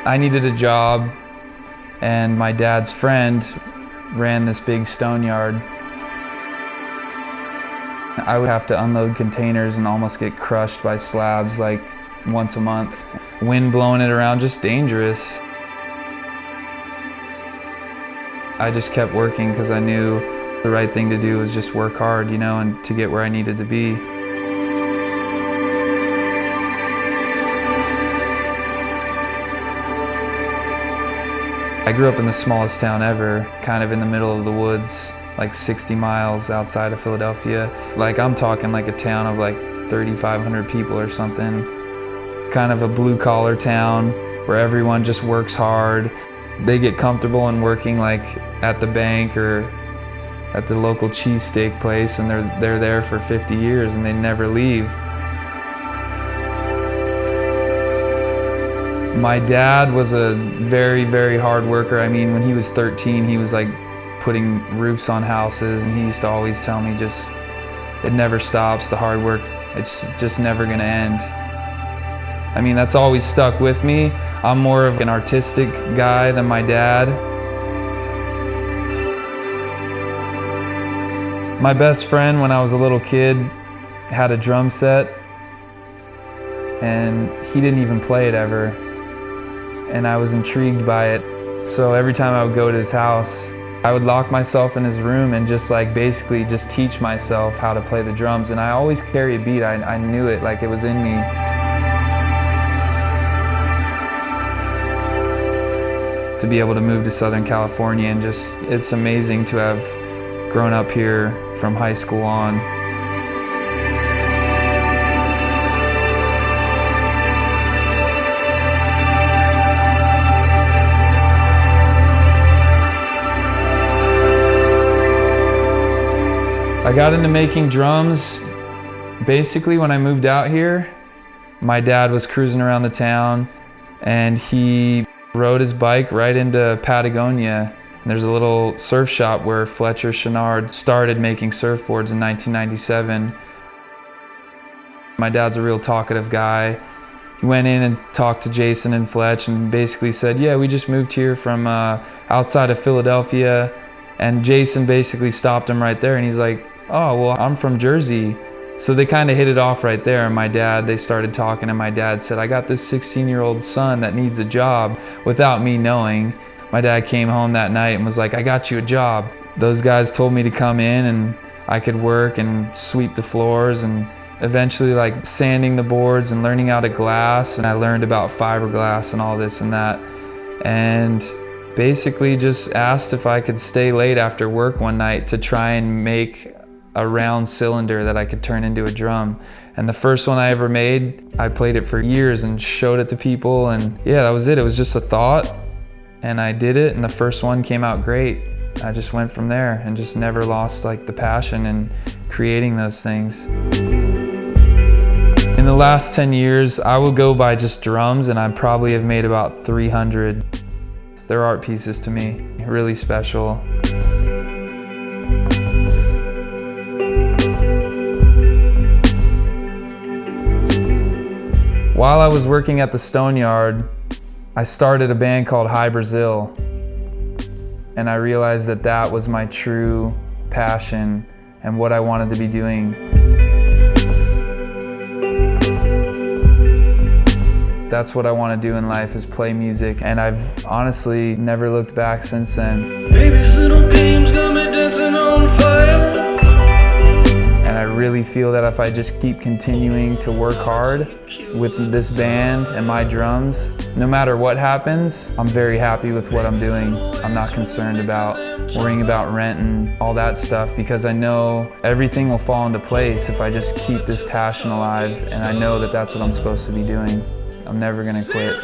I needed a job, and my dad's friend ran this big stone yard. I would have to unload containers and almost get crushed by slabs like once a month. Wind blowing it around, just dangerous. I just kept working because I knew the right thing to do was just work hard, you know, and to get where I needed to be. I grew up in the smallest town ever, kind of in the middle of the woods, like 60 miles outside of Philadelphia. Like I'm talking like a town of like 3,500 people or something. Kind of a blue collar town where everyone just works hard. They get comfortable in working like at the bank or at the local cheesesteak place, and they're there for 50 years and they never leave. My dad was a very, very hard worker. I mean, when he was 13, he was like putting roofs on houses, and he used to always tell me just, it never stops, the hard work, it's just never gonna end. I mean, that's always stuck with me. I'm more of an artistic guy than my dad. My best friend when I was a little kid had a drum set, and he didn't even play it ever. And I was intrigued by it. So every time I would go to his house, I would lock myself in his room and just like basically just teach myself how to play the drums. And I always carry a beat. I knew it, like it was in me. To be able to move to Southern California, and just, it's amazing to have grown up here from high school on. I got into making drums basically when I moved out here. My dad was cruising around the town and he rode his bike right into Patagonia. And there's a little surf shop where Fletcher Chenard started making surfboards in 1997. My dad's a real talkative guy. He went in and talked to Jason and Fletch and basically said, yeah, we just moved here from outside of Philadelphia. And Jason basically stopped him right there, and he's like, oh, well, I'm from Jersey. So they kind of hit it off right there. And my dad, they started talking, and my dad said, I got this 16-year-old son that needs a job, without me knowing. My dad came home that night and was like, I got you a job. Those guys told me to come in and I could work and sweep the floors, and eventually like sanding the boards and learning how to glass. And I learned about fiberglass and all this and that. And basically just asked if I could stay late after work one night to try and make a round cylinder that I could turn into a drum. And the first one I ever made, I played it for years and showed it to people, and yeah, that was it. It was just a thought, and I did it, and the first one came out great. I just went from there and just never lost like the passion in creating those things. In the last 10 years, I will go by just drums, and I probably have made about 300. They're art pieces to me, really special. While I was working at the stone yard, I started a band called Hi Brazil, and I realized that that was my true passion and what I wanted to be doing. That's what I want to do in life, is play music, and I've honestly never looked back since then. Baby's little games got me dancing on fire. And I really feel that if I just keep continuing to work hard with this band and my drums, no matter what happens, I'm very happy with what I'm doing. I'm not concerned about worrying about rent and all that stuff, because I know everything will fall into place if I just keep this passion alive, and I know that that's what I'm supposed to be doing. I'm never gonna quit.